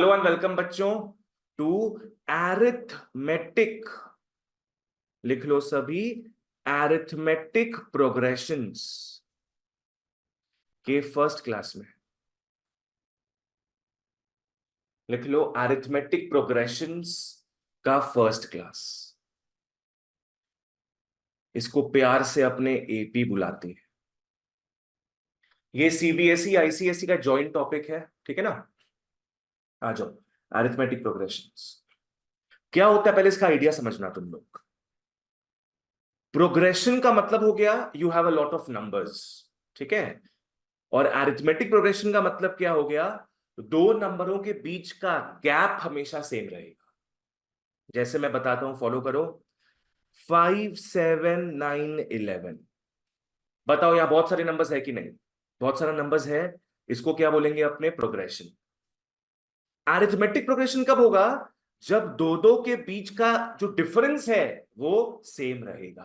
Hello and welcome बच्चों to arithmetic. लिख लो सभी, एरिथमेटिक प्रोग्रेशंस के फर्स्ट क्लास में। लिख लो एरिथमेटिक प्रोग्रेशंस का फर्स्ट क्लास। इसको प्यार से अपने एपी बुलाते हैं। ये सीबीएसई आईसीएसई का जॉइंट टॉपिक है, ठीक है ना। आ जाओ, एरिथमेटिक प्रोग्रेशंस क्या होता है पहले इसका आइडिया समझना तुम लोग। प्रोग्रेशन का मतलब हो गया you have a lot of numbers, ठीक है। और अरिथमेटिक प्रोग्रेशन का मतलब क्या हो गया, दो नंबरों के बीच का गैप हमेशा सेम रहेगा। जैसे मैं बताता हूं, फॉलो करो। 5, 7, 9, 11। बताओ यहां बहुत सारे नंबर्स है कि नहीं? बहुत सारा नंबर्स है। इसको क्या बोलेंगे अपने? प्रोग्रेशन। अरिथमेटिक प्रोग्रेशन कब होगा? जब दो दो के बीच का जो डिफरेंस है वो सेम रहेगा।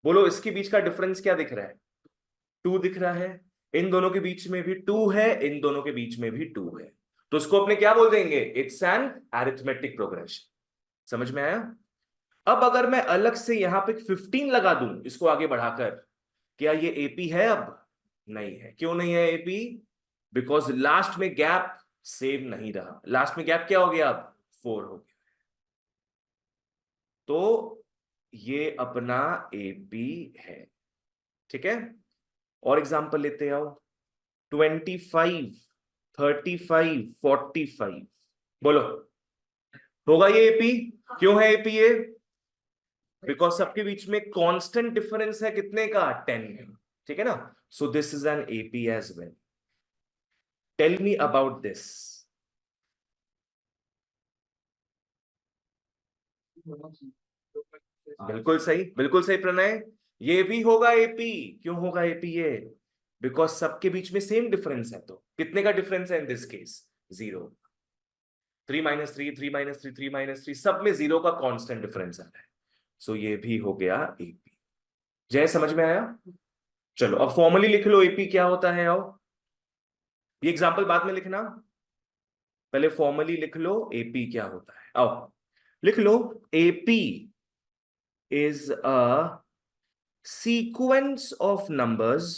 बोलो इसके बीच का डिफरेंस क्या दिख रहा है? 2 दिख रहा है। इन दोनों के बीच में भी 2 है, इन दोनों के बीच में भी 2 है। तो इसको अपने क्या बोल देंगे? It's an arithmetic progression. समझ में आया? अब अगर मैं अलग से यहां पे 15 लगा दूं इसको आगे बढ़ाकर, क्या ये एपी है? अब नहीं है। क्यों नहीं है एपी? बिकॉज लास्ट में गैप सेम नहीं रहा। लास्ट में गैप क्या हो गया? अब 4 हो गया। तो ये अपना एपी है, ठीक है। और एग्जांपल लेते आओ। 25, 35, 45। बोलो, होगा ये एपी? क्यों है एपी ये? बिकॉज सबके बीच में कांस्टेंट डिफरेंस है कितने का? 10 का, ठीक है ना। So this is an AP as well. Tell me about this. बिल्कुल सही, बिल्कुल सही प्रणय। ये भी होगा एपी। क्यों होगा एपी ये? बिकॉज सबके बीच में सेम डिफरेंस है। तो कितने का डिफरेंस है इन दिस केस? 0। 3 - 3, 3 - 3, 3 - 3, सब में 0 का कांस्टेंट डिफरेंस आ रहा है। सो ये भी हो गया एपी। जय, समझ में आया? चलो अब फॉर्मली लिख लो एपी क्या होता है। आओ, ये एग्जांपल बाद में लिखना, पहले फॉर्मली लिख लो एपी क्या होता है। आओ लिख लो। AP is a sequence of numbers.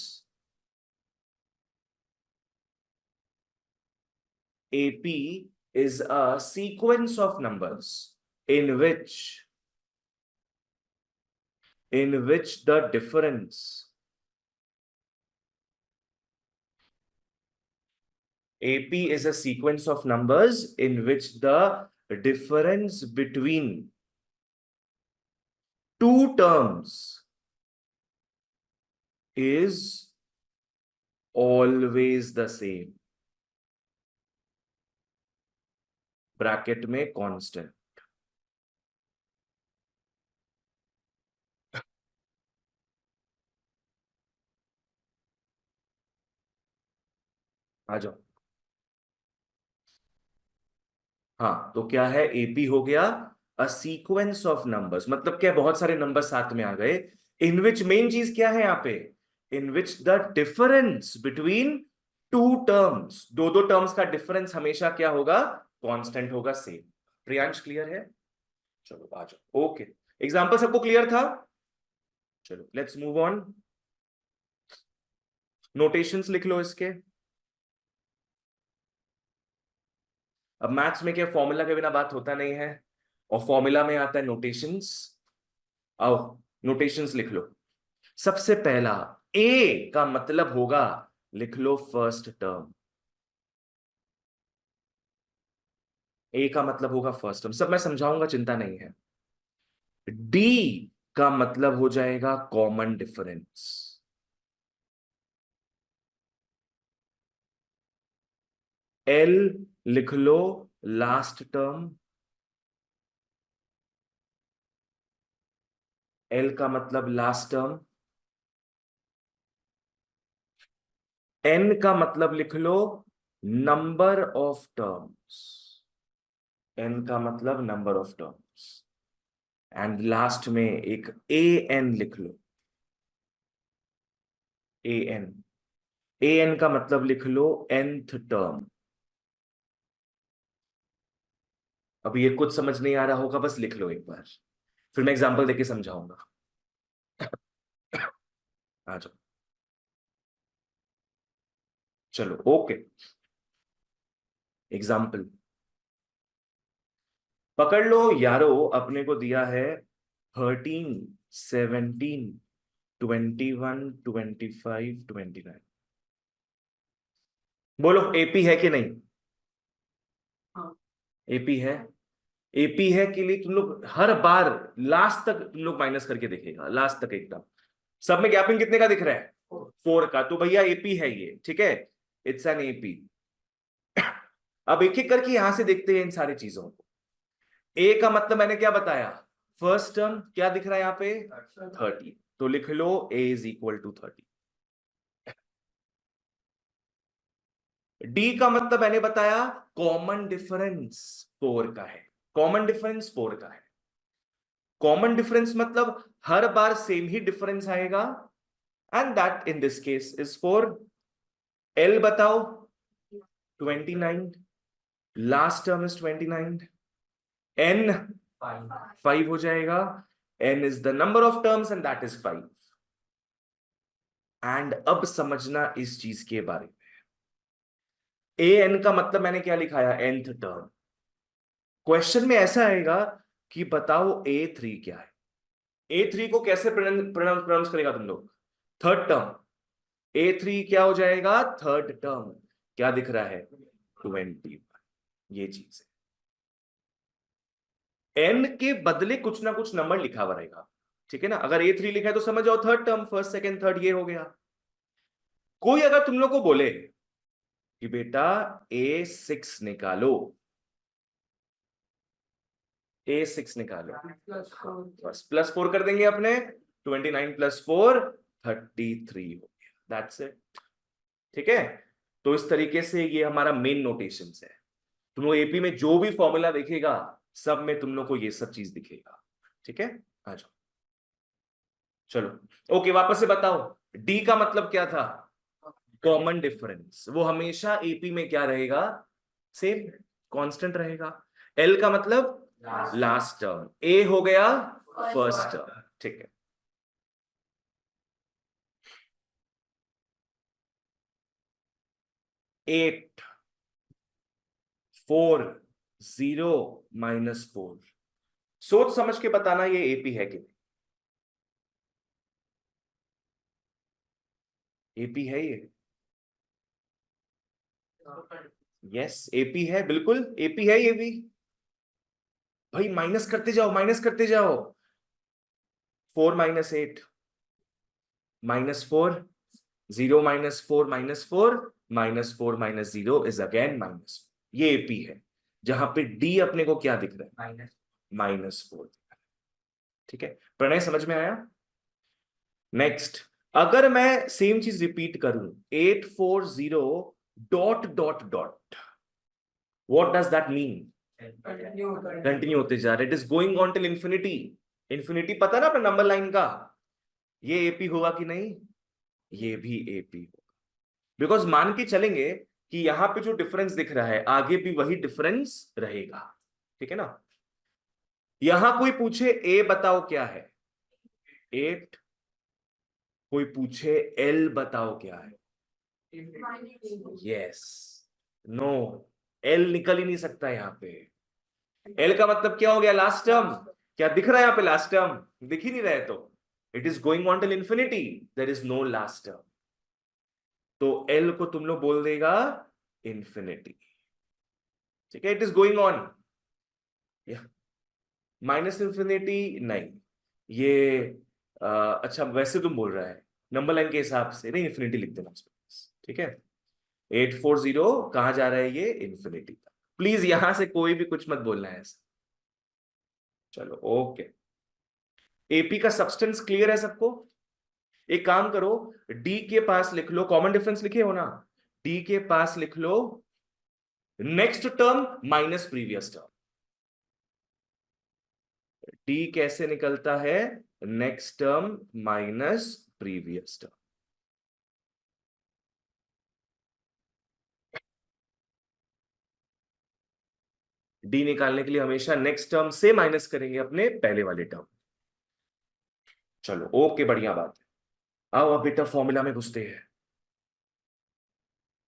AP is a sequence of numbers in which the difference AP is a sequence of numbers in which the difference between two terms is always the same, bracket में constant. आ जाओ। हाँ, तो क्या है? AP हो गया अ sequence of numbers, मतलब क्या? बहुत सारे नंबर साथ में आ गए। इन विच, मेन चीज क्या है यहाँ पे? In which the difference between two terms, दो दो टर्म्स का डिफरेंस हमेशा क्या होगा? कांस्टेंट होगा, सेम। प्रियांश क्लियर है? चलो आ जाओ। ओके, एग्जांपल सबको क्लियर था? चलो लेट्स मूव ऑन। नोटेशंस लिख लो इसके। अब मैथ्स में क्या, फॉर्मूला के बिना बात होता नहीं है, और फॉर्मूला में आता है नोटेशंस। आओ, नोटेशंस लिख लो। सबसे पहला ए का मतलब होगा, लिख लो फर्स्ट टर्म। ए का मतलब होगा फर्स्ट टर्म, सब मैं समझाऊंगा, चिंता नहीं है। डी का मतलब हो जाएगा कॉमन डिफरेंस। एल लिख लो लास्ट टर्म। एल का मतलब लास्ट टर्म। एन का मतलब लिख लो नंबर ऑफ टर्म्स। एन का मतलब number of terms. And last में एक ए एन लिख लो। A N. ए एन का मतलब लिख लो nth टर्म। अभी ये कुछ समझ नहीं आ रहा होगा, बस लिख लो एक बार, फिर मैं एग्जांपल देके समझाऊंगा। आ जाओ, चलो ओके। एग्जाम्पल पकड़ लो यारो, अपने को दिया है 13, 17, 21, 25, 29। बोलो एपी है कि नहीं? एपी है। एपी है के लिए तुम लोग हर बार लास्ट तक तुम लोग माइनस करके देखेगा, लास्ट तक एकदम। सब में गैपिंग कितने का दिख रहा है? 4 का, तो भैया एपी है ये, ठीक है, इट्स एन एपी। अब एक एक करके यहां से देखते हैं इन सारी चीजों को। ए का मतलब मैंने क्या बताया? फर्स्ट टर्म क्या दिख रहा है यहाँ पे? 30, तो लिख लो ए इज इक्वल टू 30। डी का मतलब मैंने बताया कॉमन डिफरेंस 4 का है। कॉमन डिफरेंस 4 का है। कॉमन डिफरेंस मतलब हर बार सेम ही डिफरेंस आएगा, and that in this case is 4। L बताओ? 29, लास्ट टर्म इज 29। एन 5 हो जाएगा। N is the number of terms and that is 5। And अब समझना इस चीज के बारे में, ए एन का मतलब मैंने क्या लिखाया? nth term. क्वेश्चन में ऐसा आएगा कि बताओ A3 क्या है। A3 को कैसे प्रोनाउंस करेगा तुम लोग? Third term. A3 क्या हो जाएगा? Third term. क्या दिख रहा है? 20। ये चीज है, एन के बदले कुछ ना कुछ नंबर लिखा हुआ रहेगा, ठीक है ना? अगर A3 लिखा है तो समझ जाओ third term, first second third ये हो गया। कोई अगर तुम लोग को बोले कि बेटा A6 निकालो, A6 निकालो, बस +4 कर देंगे अपने। 29 + 4 33 हो गया, दैट्स इट। ठीक है, तो इस तरीके से ये हमारा मेन नोटेशन है। तुम लोग एपी में जो भी फॉर्मूला देखेगा, सब में तुम लोग को ये सब चीज दिखेगा। ठीक है, आ जाओ, चलो ओके, वापस से बताओ। डी का मतलब क्या था? कॉमन डिफरेंस, वो हमेशा एपी में क्या रहेगा? सेम, कांस्टेंट रहेगा। एल का मतलब लास्ट टर्म। ए हो गया फर्स्ट टर्म, ठीक है। 8, 4, 0, -4। सोच समझ के बताना ये एपी है कि नहीं। एपी है ये? यस एपी है, बिल्कुल एपी है ये भी। भाई माइनस करते जाओ, माइनस करते जाओ। 4 - 8 -4, 0 -4 -4 -4 -0 इज अगेन माइनस। ये एपी है, जहां पे डी अपने को क्या दिख रहा है? -4। ठीक है, प्रणय समझ में आया? नेक्स्ट, अगर मैं सेम चीज रिपीट करूं, 840 dot dot dot, what does that mean? Continue होते जा रहे, it is going on till infinity. Infinity पता है ना अपना नंबर लाइन का? ये एपी होगा कि नहीं? ये भी एपी होगा, बिकॉज मान के चलेंगे कि यहां पे जो डिफरेंस दिख रहा है आगे भी वही डिफरेंस रहेगा। ठीक है ना? यहां कोई पूछे ए बताओ क्या है? 8। कोई पूछे एल बताओ क्या है? यस, नो, एल निकल ही नहीं सकता यहां पे। एल का मतलब क्या हो गया? Last term. क्या दिख रहा है यहाँ पे? लास्ट टर्म दिख ही नहीं रहे तो it is going on till infinity, there is no last term. तो एल को तुम लोग बोल देगा इंफिनिटी। ठीक है, it is going on. Minus infinity नहीं, ये अच्छा वैसे तुम बोल रहा है नंबर लाइन के हिसाब से, नहीं इंफिनिटी लिख देना उसमें। ठीक है, 840 कहां जा रहा है? ये इंफिनिटी तक। प्लीज यहां से कोई भी कुछ मत बोलना है ऐसा। चलो ओके, एपी का सब्सटेंस क्लियर है सबको? एक काम करो, डी के पास लिख लो, कॉमन डिफरेंस लिखे हो ना, डी के पास लिख लो next term minus previous term. D कैसे निकलता है? Next term minus previous term. D निकालने के लिए हमेशा नेक्स्ट टर्म से माइनस करेंगे अपने पहले वाले टर्म। चलो ओके, बढ़िया बात है। आओ अब बेटा फॉर्मूला में घुसते हैं।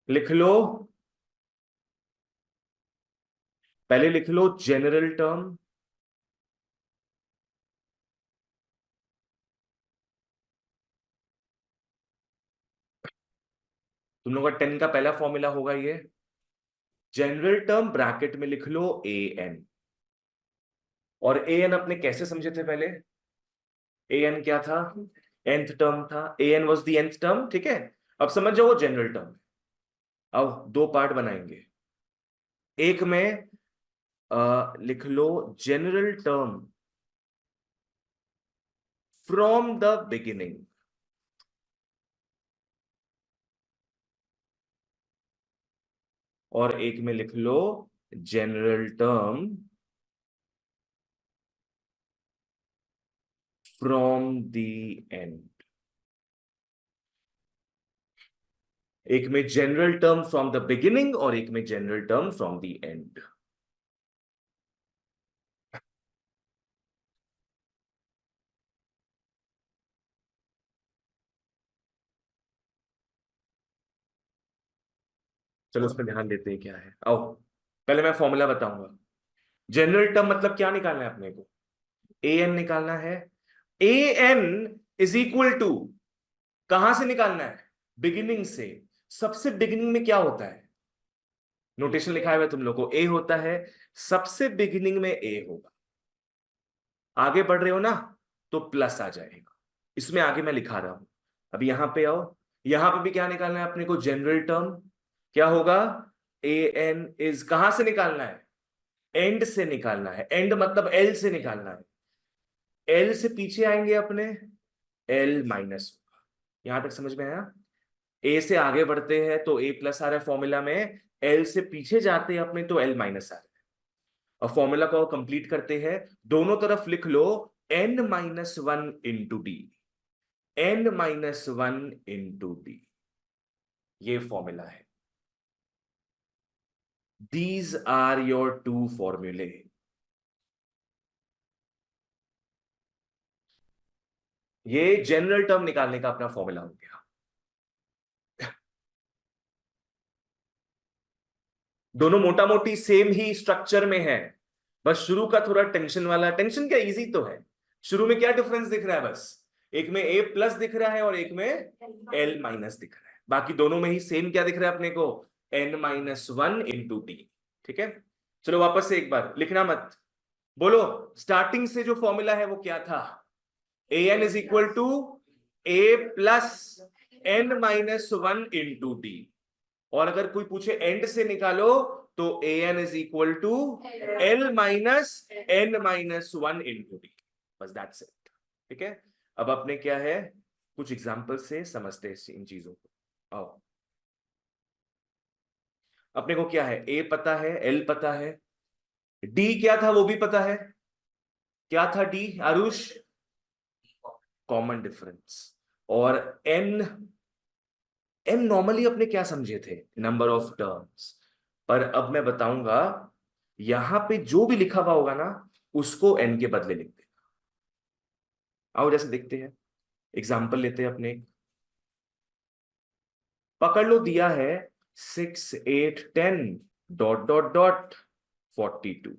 लिख लो, पहले लिख लो जनरल टर्म, तुम लोग का 10 का पहला फॉर्मूला होगा ये। जनरल टर्म ब्रैकेट में लिख लो ए एन। और ए एन अपने कैसे समझे थे पहले? ए एन क्या था? nth टर्म था। A N was the nth term, ठीक है। अब समझ जाओ वो जनरल टर्म। अब दो पार्ट बनाएंगे। एक में लिख लो general term from the beginning, और एक में लिख लो general term from the end. एक में general term from the beginning और एक में general term from the end. चलो उस पर ध्यान देते हैं क्या है। आओ पहले मैं फॉर्मूला बताऊंगा। जनरल टर्म मतलब क्या निकालना है अपने को? ए एन निकालना है। A N is equal to, कहां से निकालना है? बिगिनिंग से। सबसे बिगिनिंग में क्या होता है? नोटेशन लिखा हुआ है तुम लोग को, ए होता है, सबसे बिगिनिंग में ए होगा। आगे बढ़ रहे हो ना तो प्लस आ जाएगा। इसमें आगे मैं लिखा रहा हूं। अब यहां पे आओ, यहां पे भी क्या निकालना है अपने को? General term. क्या होगा? ए एन इज, कहां से निकालना है? एंड से निकालना है। एंड मतलब एल से निकालना है। एल से पीछे आएंगे अपने, एल माइनस। यहां तक समझ में आया? ए से आगे बढ़ते हैं तो ए प्लस आ रहा है फॉर्मूला में, एल से पीछे जाते हैं अपने तो एल माइनस आ रहा है। अब फॉर्मूला को कंप्लीट करते हैं। दोनों तरफ लिख लो N minus one into D, N minus one into D. ये फॉर्मूला है। दीज आर योर टू फॉर्मूले। ये जनरल टर्म निकालने का अपना फॉर्मूला हो गया। दोनों मोटा मोटी सेम ही स्ट्रक्चर में है, बस शुरू का थोड़ा टेंशन वाला। टेंशन क्या, इजी तो है। शुरू में क्या डिफरेंस दिख रहा है? बस एक में ए प्लस दिख रहा है और एक में एल माइनस दिख रहा है। बाकी दोनों में ही सेम क्या दिख रहा है अपने को? N minus one into t. ठीक है। चलो वापस से एक बार लिखना मत, बोलो स्टार्टिंग से जो फॉर्मूला है वो क्या था? A N is equal to A plus N minus one into T. और अगर कोई पूछे एंड से निकालो तो A N is equal to L minus N minus one into D. बस दैट्स इट। ठीक है। अब अपने क्या है, कुछ एग्जांपल से समझते हैं इन चीजों को। आओ, अपने को क्या है? ए पता है, एल पता है, डी क्या था वो भी पता है। क्या था डी आरुष? Common difference. और एन, एन नॉर्मली अपने क्या समझे थे? Number of terms. पर अब मैं बताऊंगा, यहां पे जो भी लिखा हुआ होगा ना उसको एन के बदले लिख देना। आओ जैसे देखते हैं, एग्जाम्पल लेते हैं अपने। पकड़ लो, दिया है 6 8 10 dot dot dot 42।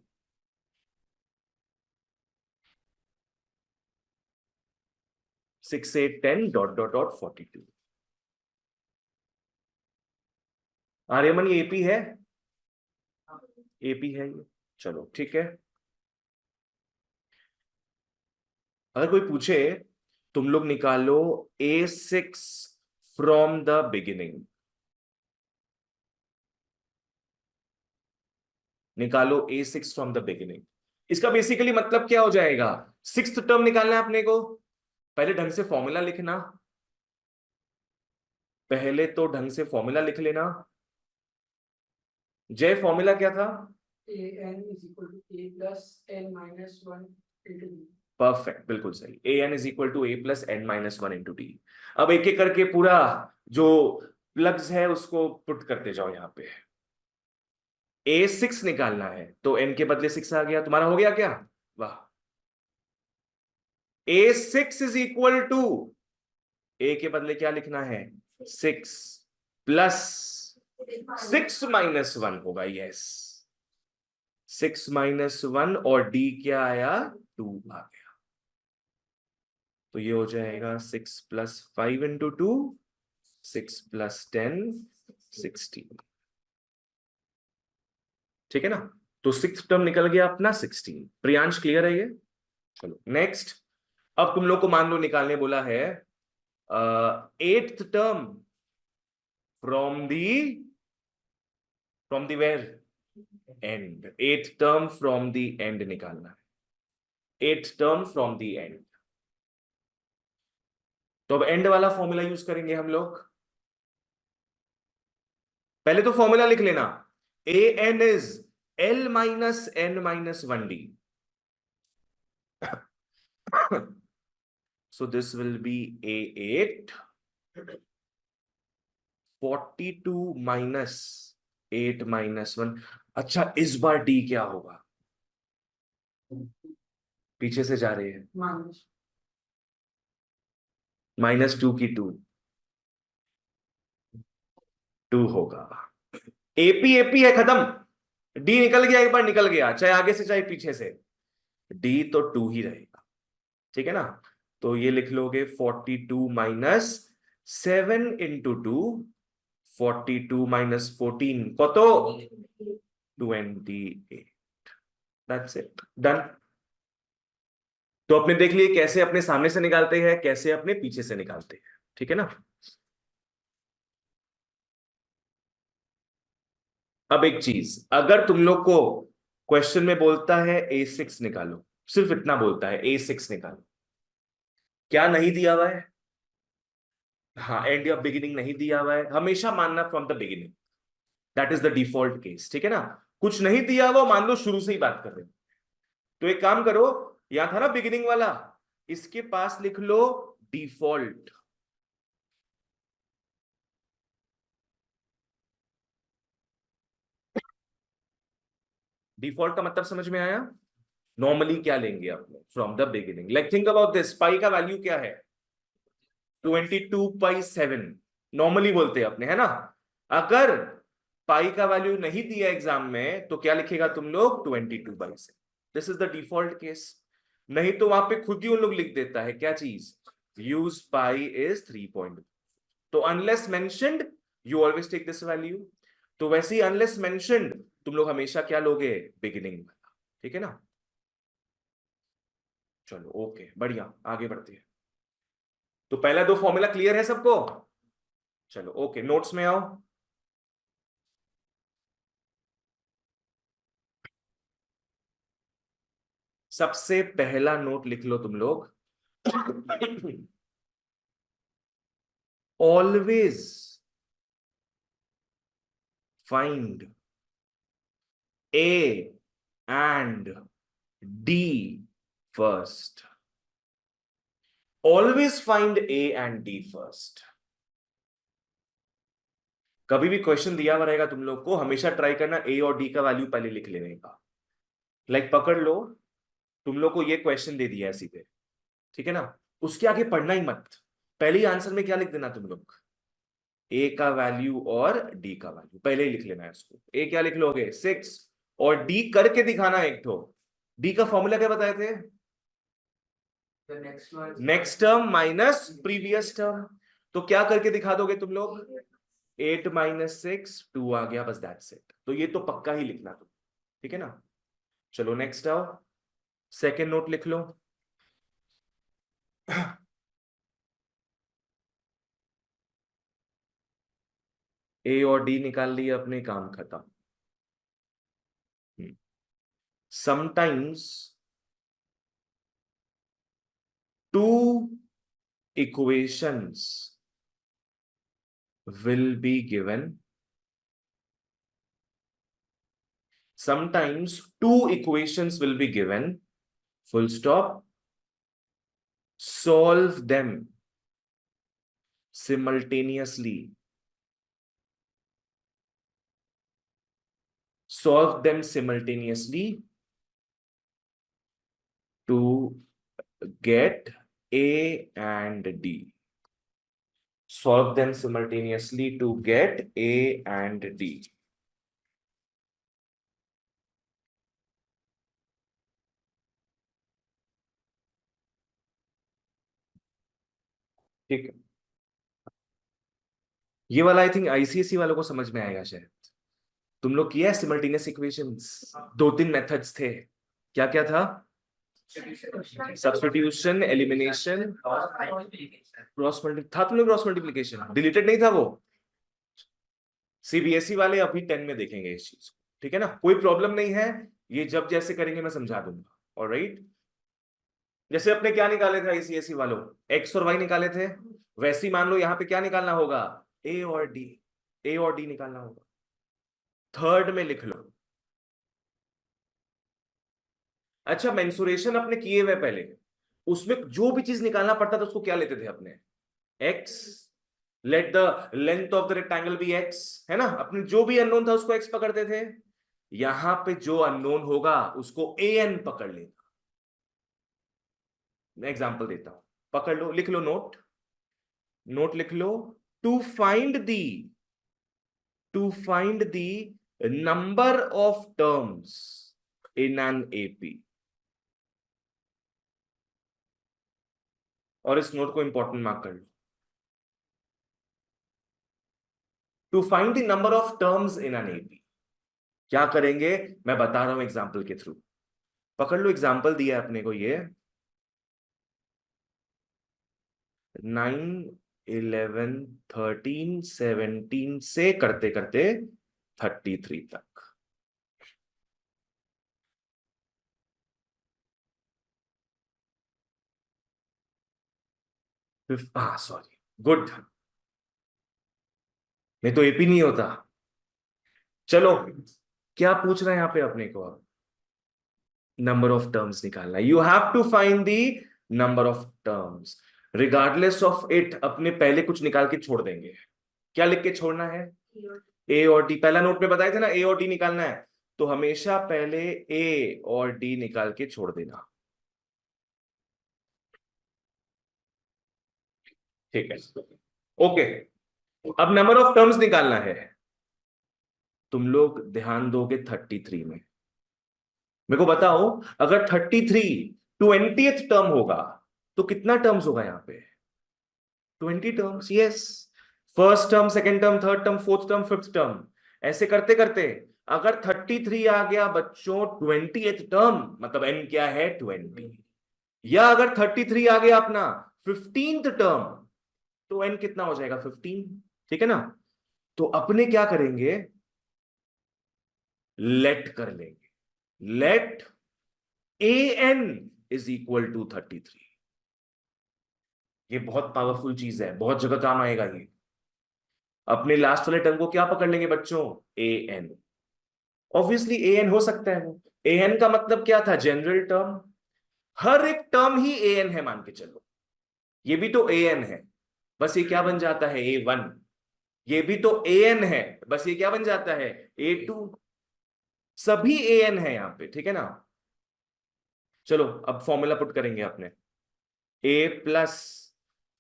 6 8 10 dot dot dot 42। Aryaman ये एपी है? एपी है ये। चलो ठीक है। अगर कोई पूछे तुम लोग निकालो A6 फ्रॉम द बिगिनिंग, निकालो A6 फ्रॉम द बिगिनिंग, इसका बेसिकली मतलब क्या हो जाएगा? सिक्स्थ टर्म निकालना है अपने को। पहले ढंग से फॉर्मूला लिखना, पहले तो ढंग से फॉर्मूला लिख लेना। जय फॉर्मूला क्या था? A N is equal to A plus N minus one into D. Perfect, बिल्कुल सही। A N is equal to A plus N minus one into D. अब एक एक करके पूरा जो प्लग्स है उसको पुट करते जाओ यहाँ पे। A6 निकालना है तो n के बदले 6 आ गया, तुम्हारा हो गया क्या? वाह। A6 इज इक्वल टू, ए के बदले क्या लिखना है? 6 प्लस 6 - 1 होगा, यस। 6 - 1 और डी क्या आया? 2 आ गया। तो ये हो जाएगा 6 + 5 × 2, 6 + 10, 16। ठीक है ना? तो सिक्स टर्म निकल गया अपना 16। प्रियांश क्लियर है ये? चलो नेक्स्ट। अब तुम लोग को मान लो निकालने बोला है 8th term from the where? End. 8th term from the end निकालना है। 8th term from the and. तो अब एंड वाला फॉर्मूला यूज करेंगे हम लोग। पहले तो फॉर्मूला लिख लेना। A N is L - n - 1d। So this will be A8, 42 - 8 - 1। अच्छा, इस बार D क्या होगा? पीछे से जा रही है। -2 की 2 होगा। एपी एपी है, खत्म। डी निकल गया, एक बार निकल गया, चाहे आगे से चाहे पीछे से, डी तो 2 ही रहेगा। ठीक है ना? तो ये लिख लोगे 42 - 7 × 2, 42 - 14 কত? 28। That's it, done. तो अपने देख लिए कैसे अपने सामने से निकालते हैं, कैसे अपने पीछे से निकालते हैं। ठीक है ना? अब एक चीज, अगर तुम लोग को क्वेश्चन में बोलता है A6 निकालो, सिर्फ इतना बोलता है A6 निकालो, क्या नहीं दिया हुआ है? हाँ, एंड ऑफ बिगिनिंग नहीं दिया हुआ है, हमेशा मानना from the beginning. That is the default case. ठीक है ना? कुछ नहीं दिया हुआ, मान लो शुरू से ही बात कर रहे हैं, तो एक काम करो, यहां था ना बिगिनिंग वाला, इसके पास लिख लो डिफॉल्ट। डिफॉल्ट का मतलब समझ में आया? नॉर्मली क्या लेंगे अपने from the beginning? Like think about this, pi का वैल्यू क्या है? 22/7 नॉर्मली बोलते हैं अपने, है ना? अगर पाई का वैल्यू नहीं दिया एग्जाम में तो क्या लिखेगा तुम लोग? 22/7। This is the default case. नहीं तो वहां पे खुद ही उन लोग लिख देता है क्या चीज? Use pi is 3. तो unless mentioned you always take this value. तो वैसे ही अनलेस मेंशनड तुम लोग हमेशा क्या लोगे? बिगिनिंग वाला। ठीक है ना? चलो ओके, बढ़िया, आगे बढ़ते हैं। तो पहला दो फॉर्मूला क्लियर है सबको? चलो ओके, नोट्स में आओ। सबसे पहला नोट लिख लो तुम लोग। Always find A and D first. Always find A and D first. कभी भी क्वेश्चन दिया हुआ रहेगा तुम लोग को, हमेशा ट्राई करना ए और डी का वैल्यू पहले लिख लेने का। लाइक पकड़ लो, तुम लोग को ये क्वेश्चन दे दिया है सीधे, ठीक है ना? उसके आगे पढ़ना ही मत। पहले ही आंसर में क्या लिख देना तुम लोग? ए का वैल्यू और डी का वैल्यू पहले ही लिख लेना है उसको। ए क्या लिख लोगे? 6। और डी करके दिखाना एक ठो। डी का फॉर्मूला क्या बताए थे? Next term minus previous term. तो क्या करके दिखा दोगे तुम लोग? 8 - 6, 2 आ गया, बस दैट्स इट। तो ये तो पक्का ही लिखना तुम। ठीक है ना? चलो नेक्स्ट आओ, सेकेंड नोट लिख लो। ए और डी निकाल लिए अपने, काम खत्म। Sometimes two equations will be given. Sometimes two equations will be given, full stop. Solve them simultaneously. solve them simultaneously to get A and D. Solve them simultaneously to get A and D. ठीक है, ये वाला I think ICSE वालों को समझ में आएगा शायद। तुम लोग किया है सिमल्टेनियस इक्वेशंस, 2-3 मेथड्स थे, क्या क्या था? सब्स्टिट्यूशन, एलिमिनेशन, क्रॉस मल्टी था। तुमने क्रॉस मल्टीप्लिकेशन डिलीटेड नहीं था वो? सीबीएसई वाले अभी 10 में देखेंगे इस चीज को, ठीक है ना, कोई प्रॉब्लम नहीं है, ये जब जैसे करेंगे मैं समझा दूंगा। ऑलराइट, जैसे अपने क्या निकाले थे आईसीएसई वालों, एक्स और वाई निकाले थे, वैसे ही मान लो यहाँ पे क्या निकालना होगा, ए और डी, ए और डी निकालना होगा। थर्ड में लिख लो। अच्छा, मेंसुरेशन अपने किए हुए पहले, उसमें जो भी चीज निकालना पड़ता था उसको क्या लेते थे अपने, x, let the length of the rectangle be x, है ना, अपने जो भी अननोन था उसको एक्स पकड़ते थे। यहां पे जो अननोन होगा उसको ए एन पकड़ लेगा। मैं एग्जांपल देता हूं, पकड़ लो, लिख लो, नोट, नोट लिख लो। To find the, to find the number of terms in an AP, और इस नोट को इंपॉर्टेंट मार्क कर लो। To find the number of terms in an AP क्या करेंगे, मैं बता रहा हूं एग्जांपल के थ्रू। पकड़ लो, एग्जांपल दिया है अपने को ये 9, 11, 13, 17 से करते करते 33 तक। सॉरी, गुड, नहीं तो एपी नहीं होता। चलो, क्या पूछ रहे हैं यहाँ पे अपने को, अब नंबर ऑफ टर्म्स निकालना, you have to find the number of terms regardless of it. अपने पहले कुछ निकाल के छोड़ देंगे, क्या लिख के छोड़ना है, ए और डी, पहला नोट में बताए थे ना, ए और डी निकालना है, तो हमेशा पहले ए और डी निकाल के छोड़ देना, ठीक है, ओके। अब नंबर ऑफ टर्म्स निकालना है, तुम लोग ध्यान दोगे 33 में। मेरे को बताओ, अगर 33 20th टर्म होगा तो कितना टर्म्स होगा यहाँ पे, 20 terms, yes. First term, second term, third term, fourth term, fifth term, ऐसे करते करते अगर 33 आ गया बच्चों 20th टर्म, मतलब एन क्या है 20, या अगर 33 आ गया अपना 15th टर्म, तो एन कितना हो जाएगा 15, ठीक है ना। तो अपने क्या करेंगे, लेट कर लेंगे, let a N is equal to 33। ये बहुत पावरफुल चीज है, बहुत जगह काम आएगा ये। अपने लास्ट वाले टर्म को क्या पकड़ लेंगे बच्चों, A N. Obviously A N हो सकता है, वो ए एन का मतलब क्या था, जनरल टर्म, हर एक टर्म ही ए एन है मान के चलो, ये भी तो ए एन है, बस ये क्या बन जाता है ए वन, ये भी तो ए एन है, बस ये क्या बन जाता है ए टू, सभी ए एन है यहां पे, ठीक है ना। चलो अब फॉर्मूला पुट करेंगे अपने, A plus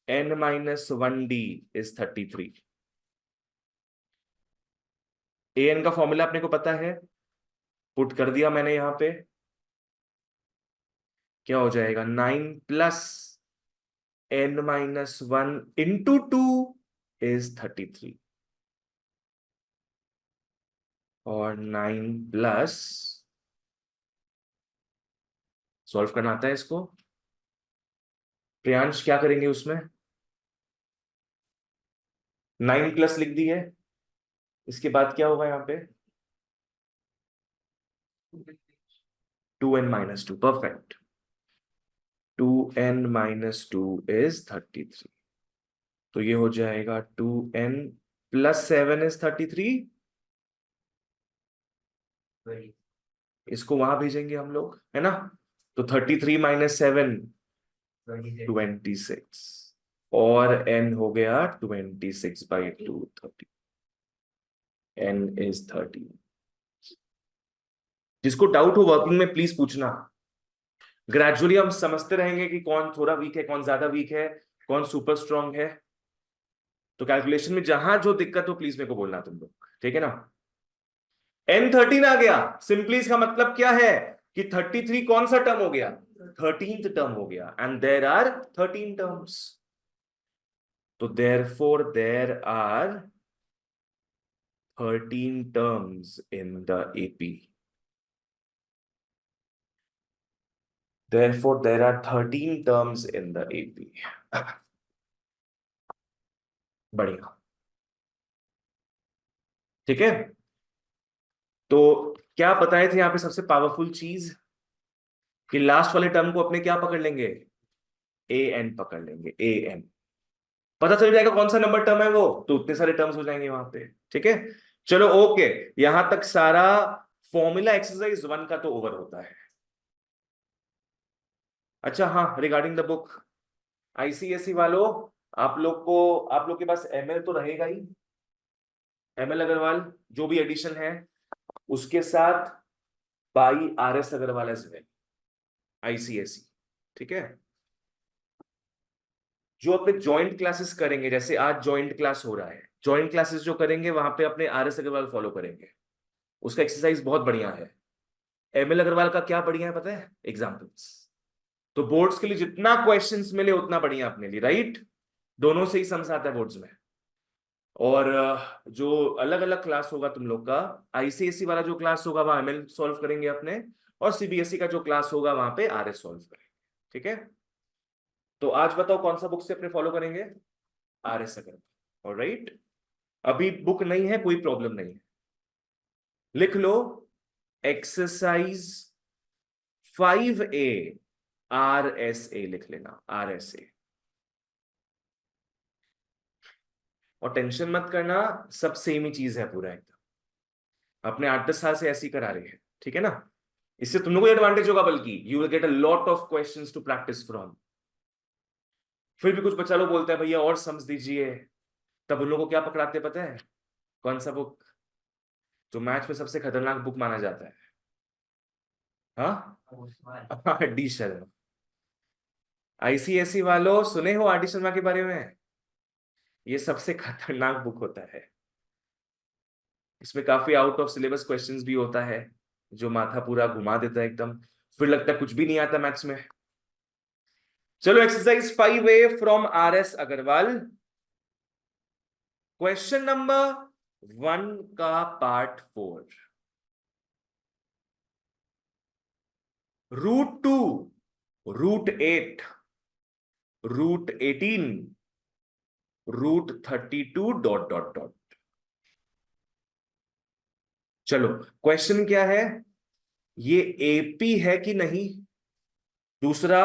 N minus 1 D is 33। A N का फॉर्मूला अपने को पता है, पुट कर दिया मैंने यहां पे, क्या हो जाएगा 9 plus N minus 1 into 2 is 33, और 9 प्लस, सॉल्व करना आता है इसको, प्रियांश क्या करेंगे उसमें, 9 प्लस लिख दी है, इसके बाद क्या होगा यहाँ पे 2n-2, परफेक्ट, 2n-2 इज 33, तो ये हो जाएगा 2n+7 इज 33, इसको वहां भेजेंगे हम लोग, है ना, तो 33 - 7 26, और n हो गया 26/2, 30, n इज 30। जिसको डाउट हो वर्किंग में प्लीज पूछना। ग्रेजुअली हम समझते रहेंगे कि कौन थोड़ा वीक है, कौन ज्यादा वीक है, कौन सुपर स्ट्रांग है। तो कैलकुलेशन में जहां जो दिक्कत हो प्लीज मेरे को बोलना तुम लोग, ठीक है ना। N13 आ गया, सिंपली इसका मतलब क्या है कि 33 कौन सा टर्म हो गया, 13th टर्म हो गया, एंड देयर आर 13 टर्म्स। तो therefore there are 13 terms in the AP. Therefore, there are 13 terms in the AP. बढ़िया, ठीक है। तो क्या बताए थे यहां पे सबसे पावरफुल चीज, कि लास्ट वाले टर्म को अपने क्या पकड़ लेंगे, ए एन पकड़ लेंगे, ए एन। पता चल जाएगा कौन सा नंबर टर्म है वो, तो उतने सारे टर्म्स हो जाएंगे वहां पे, ठीक है। चलो ओके, यहां तक सारा फॉर्मूला एक्सरसाइज 1 का तो ओवर होता है। अच्छा हाँ, रिगार्डिंग द बुक, आईसीएसई वालों, आप लोग के पास एमएल तो रहेगा ही, एमएल अग्रवाल जो भी एडिशन है, उसके साथ by RS Agarwal as well, ICSE, ठीक है। जो अपने ज्वाइंट क्लासेस करेंगे, जैसे आज ज्वाइंट क्लास हो रहा है, ज्वाइंट क्लासेस जो करेंगे वहां पे अपने आरएस अग्रवाल फॉलो करेंगे, उसका एक्सरसाइज बहुत बढ़िया है। एमएल अग्रवाल का क्या बढ़िया है पता है, एग्जाम्पल्स। तो बोर्ड्स के लिए जितना क्वेश्चंस मिले उतना बढ़िया अपने लिए, राइट। दोनों से ही समझ आता है बोर्ड्स में। और जो अलग अलग क्लास होगा तुम लोग का, आईसीएसई वाला जो क्लास होगा वहां एमएल सॉल्व करेंगे अपने, और सीबीएसई का जो क्लास होगा वहां पे आरएस सॉल्व करेंगे, ठीक है। तो आज बताओ कौन सा बुक से अपने फॉलो करेंगे, आरएस अग्रवाल, ऑलराइट। अभी बुक नहीं है कोई प्रॉब्लम नहीं है, लिख लो एक्सरसाइज 5A, RSA लिख लेना, RSA। और टेंशन मत करना, सब सेम ही चीज है पूरा एकदम, अपने 8-10 साल से ऐसी करा रहे हैं, ठीक है ना। इससे तुम लोगों को एडवांटेज होगा, बल्कि you will get a lot of questions to practice from. फिर भी कुछ बच्चा लोग बोलते हैं भैया और समझ दीजिए, तब उन लोगों को क्या पकड़ाते हैं पता है, कौन सा बुक, जो मैथ्स में सबसे खतरनाक बुक माना जाता है, हाँ डी शर्मा। आईसीएसई वालों सुने हो आर डी शर्मा के बारे में, ये सबसे खतरनाक बुक होता है। इसमें काफी आउट ऑफ सिलेबस क्वेश्चंस भी होता है, जो माथा पूरा घुमा देता है एकदम, फिर लगता है कुछ भी नहीं आता मैथ्स में। चलो exercise 5A from RS Agarwal, question number 1 का पार्ट 4। √2, √8, √18, √32 dot dot dot. चलो क्वेश्चन क्या है, ये एपी है कि नहीं, दूसरा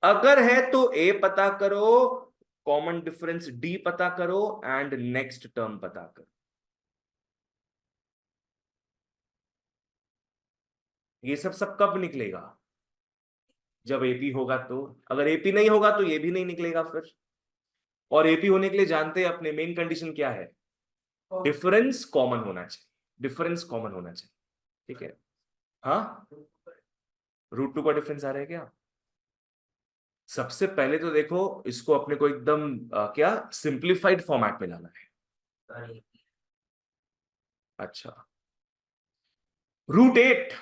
अगर है तो ए पता करो, कॉमन डिफरेंस डी पता करो, एंड नेक्स्ट टर्म पता करो। ये सब कब निकलेगा, जब एपी होगा तो, अगर एपी नहीं होगा तो ये भी नहीं निकलेगा फिर। और एपी होने के लिए जानते हैं अपने मेन कंडीशन क्या है, डिफरेंस कॉमन होना चाहिए, डिफरेंस कॉमन होना चाहिए, ठीक है। हाँ, √2 का डिफरेंस आ रहा है क्या, सबसे पहले तो देखो इसको अपने को एकदम क्या सिंप्लीफाइड फॉर्मेट में लाना है। अच्छा, √8,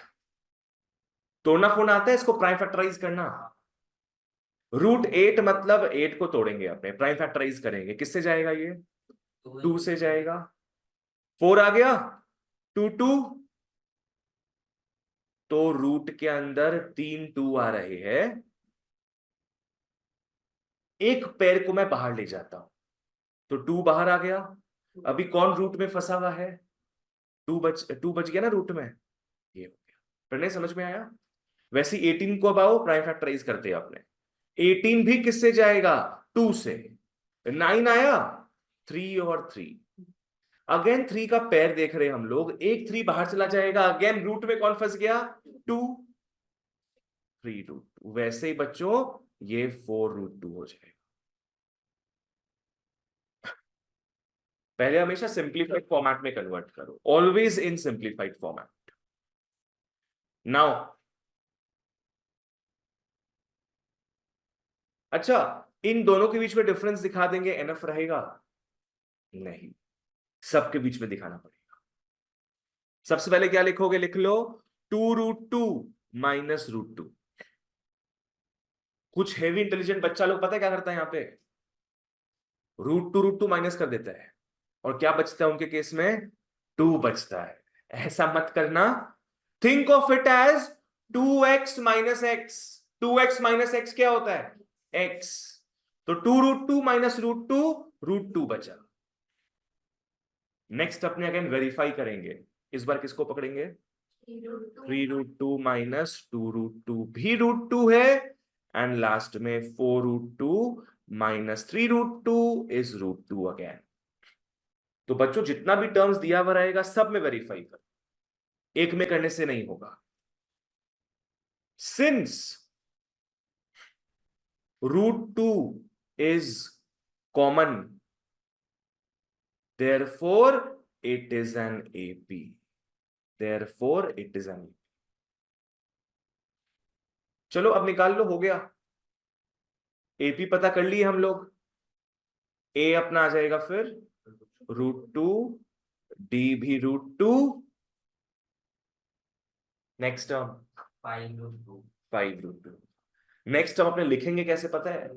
तोड़ना फोड़ना आता है इसको, प्राइम फैक्टराइज करना। √8 मतलब 8 को तोड़ेंगे अपने, प्राइम फैक्टराइज करेंगे, किससे जाएगा ये, 2 से जाएगा। 4 आ गया, 2 तो रूट के अंदर 3 2 आ रहे हैं, एक पैर को मैं बाहर ले जाता हूं, तो 2 बाहर आ गया। अभी कौन रूट में फंसा हुआ है, 2 बच गया ना रूट में, ये हो गया। प्रणय समझ में आया। वैसे 18 को अब आओ प्राइम फैक्टराइज करते हैं आपने, 18 भी किससे जाएगा, 2 से। 9 आया, 3 और 3, अगेन 3 का पैर देख रहे हैं हम लोग, एक 3 बाहर चला जाएगा, अगेन रूट में कौन फंस गया, 2, 3√2। वैसे ही बच्चों ये 4√2 हो जाएगा। पहले हमेशा सिंप्लीफाइड फॉर्मेट में कन्वर्ट करो, always in simplified format. Now अच्छा, इन दोनों के बीच में डिफरेंस दिखा देंगे, एनफ रहेगा? नहीं, सबके बीच में दिखाना पड़ेगा। सबसे पहले क्या लिखोगे? लिख लो 2√2 माइनस √2। कुछ हेवी इंटेलिजेंट बच्चा लोग पता है क्या करता है? यहां पे √2 माइनस कर देता है, और क्या बचता है उनके केस में? 2 बचता है। ऐसा मत करना। Think of it as 2x minus x. 2x minus x क्या होता है? x। तो 2√2 माइनस √2, √2 बचा। नेक्स्ट अपने अगेन वेरीफाई करेंगे। इस बार किसको पकड़ेंगे? 3√2 माइनस 2√2 भी √2 है, एंड लास्ट में 4√2 माइनस 3√2 इज √2 अगेन। तो बच्चों जितना भी टर्म्स दिया हुआ रहेगा सब में वेरीफाई कर, एक में करने से नहीं होगा। Since √2 is common, therefore it is an AP। therefore it is an AP। चलो अब निकाल लो, हो गया। AP पता कर लिए हम लोग। A अपना आ जाएगा फिर √2, D भी √2, नेक्स्ट टर्म 5√2। नेक्स्ट टर्म अपने लिखेंगे कैसे पता है?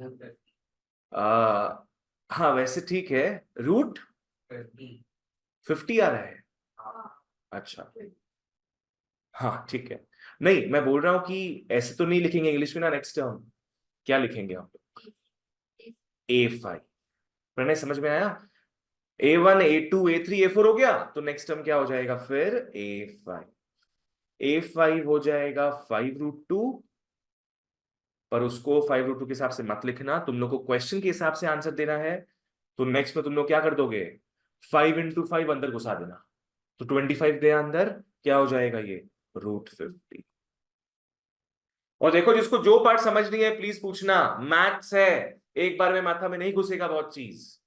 हाँ वैसे ठीक है, √50 आ रहा है। अच्छा, हाँ ठीक है। नहीं मैं बोल रहा हूं कि ऐसे तो नहीं लिखेंगे इंग्लिश में ना नेक्स्ट टर्म। क्या लिखेंगे हम? A5। प्रणय समझ में आया? A1 A2 A3 A4 हो गया, तो नेक्स्ट टर्म क्या हो जाएगा फिर? A5। A5 हो जाएगा 5√2, पर उसको 5√2 के हिसाब से मत लिखना, तुम लोग को क्वेश्चन के हिसाब से आंसर देना है। तो नेक्स्ट में तुम लोग क्या कर दोगे? 5 × 5 अंदर घुसा देना, तो 25 गया अंदर, क्या हो जाएगा ये? √50। और देखो जिसको जो पार्ट समझ नहीं है प्लीज पूछना, मैथ्स है, एक बार में माथा में नहीं घुसेगा बहुत चीज।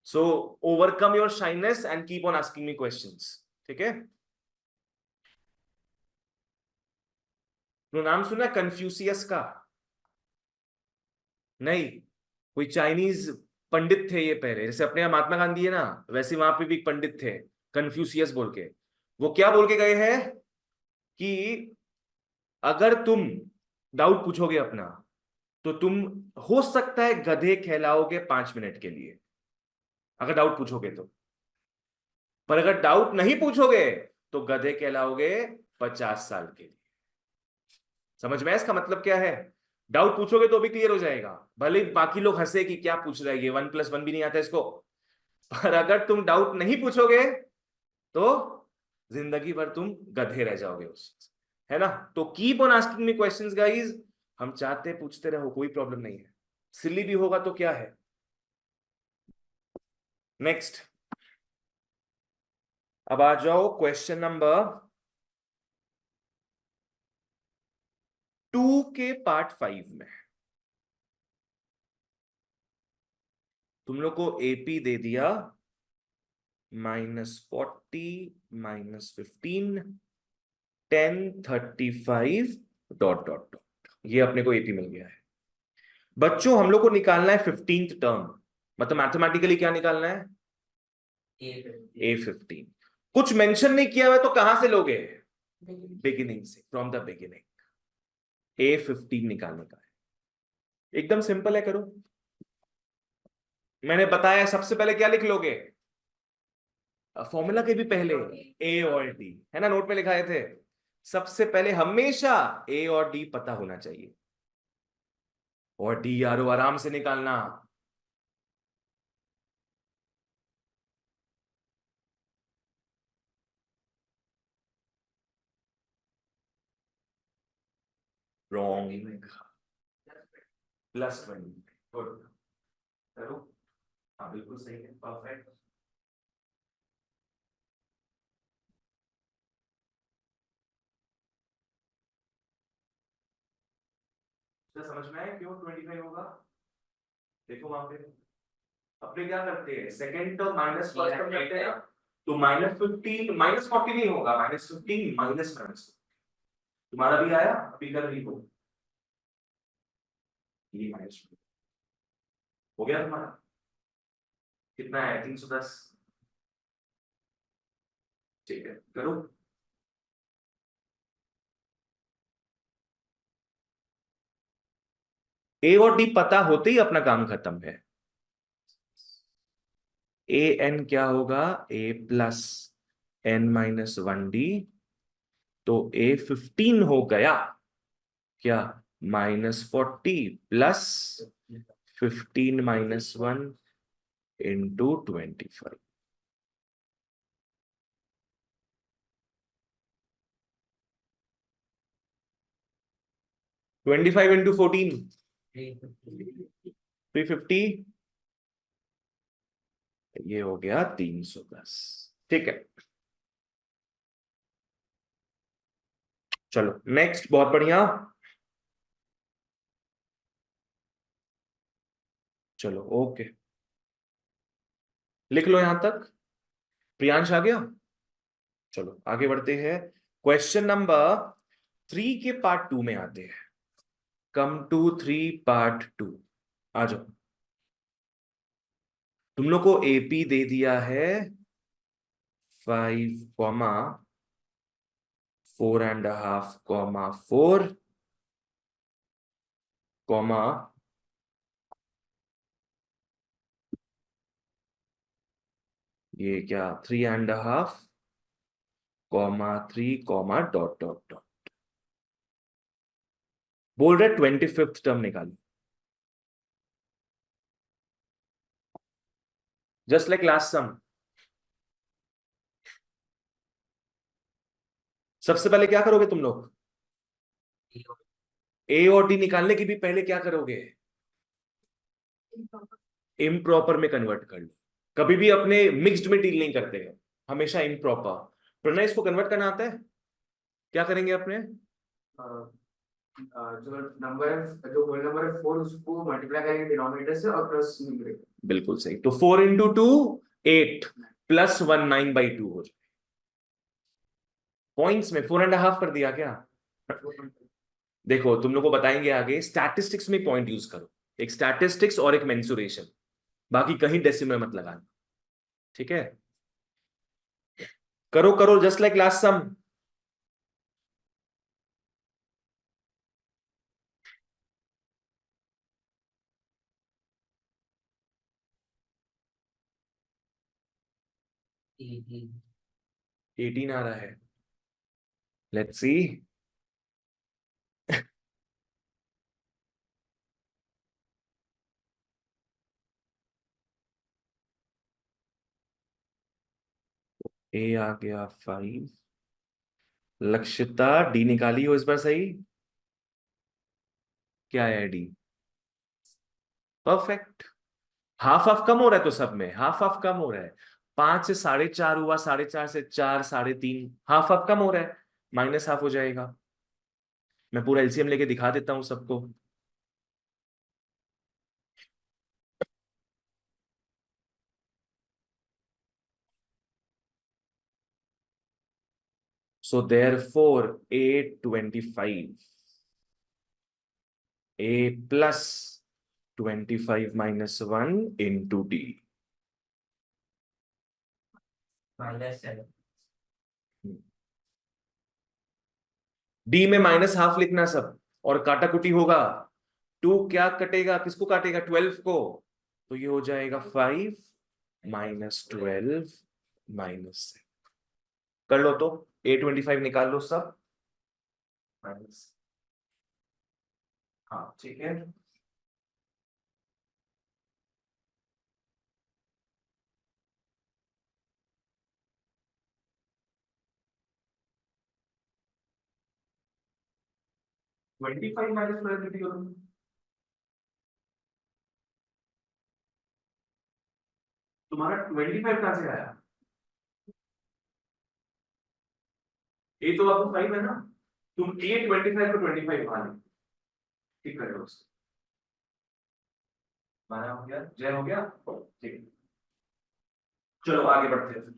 So overcome your shyness and keep on asking me questions, ठीक है? तो नाम सुना कन्फ्यूशियस का? नहीं, कोई चाइनीज पंडित थे ये पहले, जैसे अपने यहाँ महात्मा गांधी है ना, वैसे वहां पे भी एक पंडित थे कन्फ्यूशियस बोल के। वो क्या बोल के गए हैं कि अगर तुम डाउट पूछोगे अपना, तो तुम हो सकता है गधे कहलाओगे 5 मिनट के लिए, अगर डाउट पूछोगे तो। पर अगर डाउट नहीं पूछोगे तो गधे कहलाओगे 50 साल के लिए। समझ में इसका मतलब क्या है? डाउट पूछोगे तो भी क्लियर हो जाएगा, भले बाकी लोग हंसे कि क्या पूछ रहा है ये, 1+1 भी नहीं आता इसको। पर अगर तुम डाउट नहीं पूछोगे तो जिंदगी भर तुम गधे रह जाओगे उस, है ना? तो keep on asking me questions guys. हम चाहते पूछते रहो, कोई प्रॉब्लम नहीं है। सिली भी होगा तो क्या है। नेक्स्ट, अब आ जाओ क्वेश्चन नंबर 2 के पार्ट 5 में। तुम लोग को एपी दे दिया -40 -15 10 35 डॉट डॉट डॉट, ये अपने को एपी मिल गया है। बच्चों हम लोग को निकालना है 15th टर्म, मतलब मैथमेटिकली क्या निकालना है? A15। कुछ मेंशन नहीं किया हुआ तो कहां से लोगे? बिगिनिंग से, फ्रॉम द बिगिनिंग। A15 निकालने का है, एकदम सिंपल है, करो। मैंने बताया सबसे पहले क्या लिख लोगे? फॉर्मूला के भी पहले ए और डी, है ना, नोट में लिखाए थे। सबसे पहले हमेशा ए और डी पता होना चाहिए, और डी आर ओ आराम से निकालना। रॉन्ग। +20। गुड, करो। हाँ बिल्कुल सही है, परफेक्ट। समझ में आया क्यों 25 होगा? देखो वहां पे अपने क्या करते हैं, second term minus first term करते हैं ना, तो -15 -40 नहीं होगा, -15 माइनस माइनस। तुम्हारा भी आया, अभी कर रही हो, ये माइनस हो गया तुम्हारा, कितना है 310। ठीक है करो। ए और डी पता होते ही अपना काम खत्म है। ए एन क्या होगा, A plus N minus one D, तो ए 15 हो गया क्या, -40 प्लस 15 - 1 इंटू 25। 25 इंटू 14 350, ये हो गया 310। ठीक है, चलो नेक्स्ट, बहुत बढ़िया। चलो ओके, लिख लो यहां तक। प्रियांश आ गया। चलो आगे बढ़ते हैं, क्वेश्चन नंबर 3 के पार्ट 2 में आते हैं। कम टू 3 पार्ट 2, आ जाओ। तुम लोग को एपी दे दिया है 5, 4.5, 4, कॉमा ये क्या 3.5, (3, डॉट डॉट डॉट). बोल रहे 25th टर्म निकालो, जस्ट लाइक लास्ट सम। सबसे पहले क्या करोगे तुम लोग, ए और डी निकालने की भी पहले क्या करोगे, इम्प्रॉपर में कन्वर्ट कर लो। कभी भी अपने मिक्स्ड में डील नहीं करते हैं, हमेशा इम्प्रॉपर। प्रणय इसको कन्वर्ट करना आता है, क्या करेंगे अपने, जो नंबर है, जो होल नंबर है 4, उसको मल्टीप्लाई करेंगे डिनोमिनेटर से और प्लस न्यूमरेटर। बिल्कुल सही, तो 4 × 2 8 प्लस 1 9/2 हो जाए। पॉइंट्स में 4.5 कर दिया क्या। देखो तुम लोग को बताएंगे आगे, स्टैटिस्टिक्स में पॉइंट यूज करो, एक स्टैटिस्टिक्स और एक मेंसुरेशन, बाकी कहीं डेसिमल मत लगाना। ठीक है, करो करो जस्ट लाइक लास्ट सम। हम्म। 18 आ रहा है, लेट्स सी। ए आ गया 5, लक्षिता डी निकाली हो इस बार सही, क्या है डी, परफेक्ट। हाफ हाफ कम हो रहा है, तो सब में हाफ हाफ कम हो रहा है। 5 से 4.5 हुआ, 4.5 से 4, 3.5, हाफ हाफ कम हो रहा है, -1/2 हो जाएगा। मैं पूरा एलसीएम लेके दिखा देता हूं सबको। So there four a plus 25 - 1 into d. -7। D में -1/2 लिखना सब, और काटा कुटी होगा। 2 क्या कटेगा, किसको काटेगा, 12 को, तो ये हो जाएगा 5 -12 -6। कर लो तो, A25 निकाल लो सब, माइनस, हाँ ठीक है। 25 -12 करो। तुम्हारा 25 कहां से आया, ए तो आपको 5 है ना, तुम A25 को 25 मान, ठीक कर लो उसको। माना हो गया, जय हो गया, ठीक है। चलो आगे बढ़ते हैं।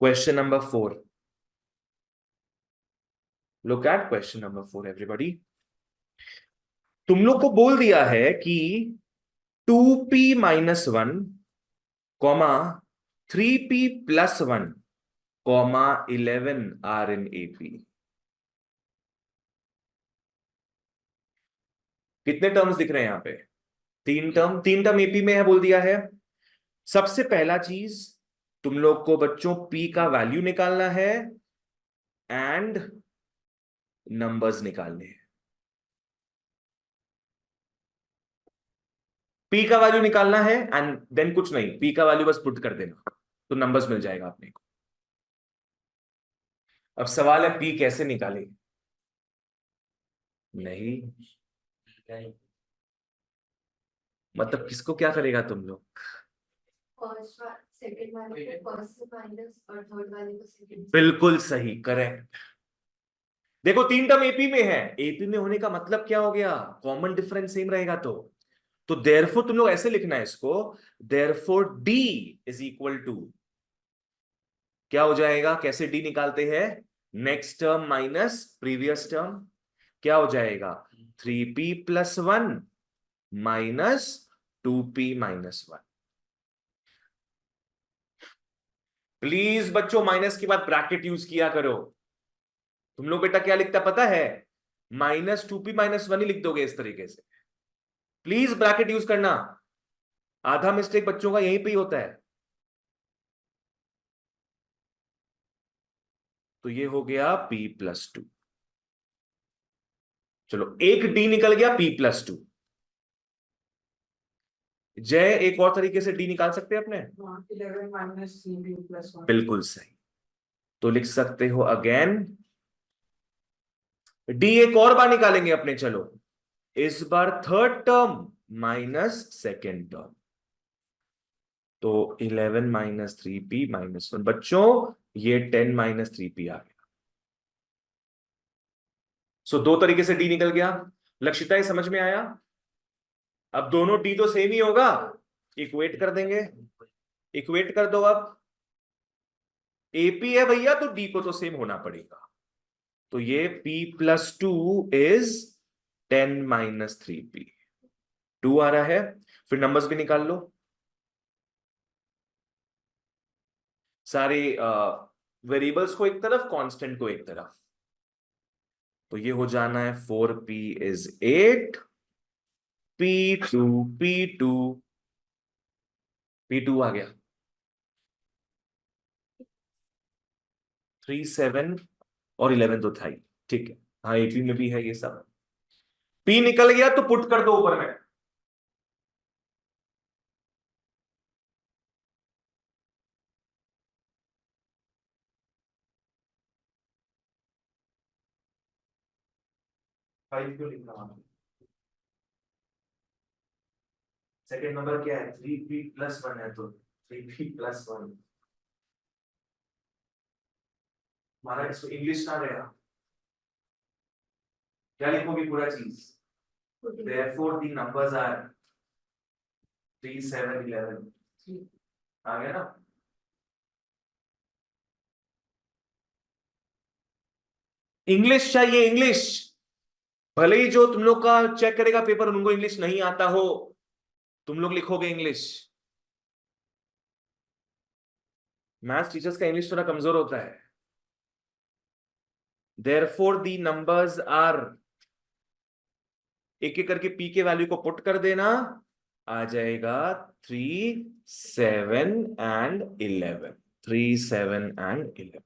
Question number 4, look at question number 4 everybody. तुम लोग को बोल दिया है कि 2p-1 comma 3p+1 comma 11 are in AP. कितने टर्म्स दिख रहे हैं यहां पे? तीन टर्म एपी में है बोल दिया है। सबसे पहला चीज तुम लोग को बच्चों पी का वैल्यू निकालना है एंड नंबर्स निकालने हैं। पी का वैल्यू निकालना है एंड देन कुछ नहीं, पी का वैल्यू बस पुट कर देना तो नंबर्स मिल जाएगा अपने को। अब सवाल है पी कैसे निकाले? नहीं मतलब किसको क्या करेगा तुम लोग? फर्स्ट सेकंड वाले को फर्स्ट से माइनस और थर्ड वाले को सेकंड। बिल्कुल सही, करेक्ट। देखो तीन टर्म एपी में है, एपी में होने का मतलब क्या हो गया? कॉमन डिफरेंस सेम रहेगा तो देयरफॉर तुम लोग ऐसे लिखना है इसको, therefore D is equal to क्या हो जाएगा? कैसे डी निकालते हैं? Next term minus previous term, क्या हो जाएगा? 3p+1 minus 2p-1। प्लीज बच्चों माइनस के बाद ब्रैकेट यूज किया करो। तुम लोग बेटा क्या लिखता पता है? -2p-1 ही लिख दोगे इस तरीके से। प्लीज ब्रैकेट यूज करना, आधा मिस्टेक बच्चों का यहीं पे ही होता है। तो ये हो गया p+2। चलो एक डी निकल गया p+2। जय एक और तरीके से डी निकाल सकते हैं अपने? 11 माइनस 3p+1। बिल्कुल सही। तो लिख सकते हो अगेन, डी एक और बार निकालेंगे अपने। चलो इस बार third term minus second term, तो 11 माइनस 3p-1। बच्चों ये 10 - 3p आ गया। सो दो तरीके से डी निकल गया। लक्षिता ये समझ में आया? अब दोनों डी तो सेम ही होगा, इक्वेट कर देंगे। इक्वेट कर दो। अब एपी है भैया तो डी को तो सेम होना पड़ेगा। तो ये p+2 इज 10 - 3p, 2 आ रहा है। फिर नंबर्स भी निकाल लो सारे, वेरिएबल्स को एक तरफ, कांस्टेंट को एक तरफ। तो ये हो जाना है 4p इज 8, p2 आ गया 3, 7 और 11 तो था ही। ठीक है, हाँ एपी में भी है ये सब। p निकल गया तो पुट कर दो ऊपर में। फाइव क्यों लिख रहा हूं? सेकेंड नंबर क्या है? 3p+1 है तो 3p+1। हमारा इसको इंग्लिश कहाँ गया? क्या लिखोगे पूरा चीज? Therefore the numbers are 3, 7, 11। आ गया ना? इंग्लिश चाहिए, इंग्लिश। भले ही जो तुम लोग का चेक करेगा पेपर उनको इंग्लिश नहीं आता हो, तुम लोग लिखोगे इंग्लिश। मैथ्स टीचर्स का इंग्लिश थोड़ा कमजोर होता है। देयरफॉर दी नंबर्स आर, एक एक करके पी के वैल्यू को पुट कर देना, आ जाएगा 3, 7 एंड 11। 3, 7 एंड 11।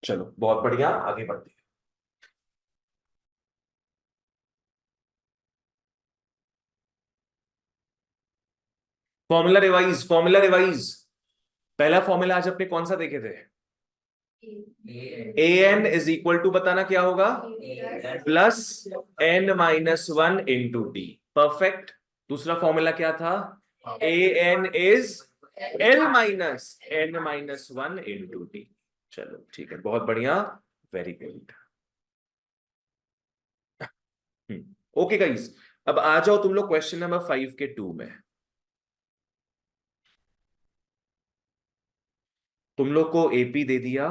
चलो बहुत बढ़िया, आगे बढ़ते हैं। Formula revise, formula revise. पहला फॉर्मूला आज अपने कौन सा देखे थे? an इज इक्वल टू, बताना क्या होगा? +n-1 × d। परफेक्ट। दूसरा फॉर्मूला क्या था? an is l-n-1 × d। चलो ठीक है, बहुत बढ़िया, वेरी गुड। ओके गाइस, अब आ जाओ तुम लोग क्वेश्चन नंबर 5 के 2 में। तुम लोग को एपी दे दिया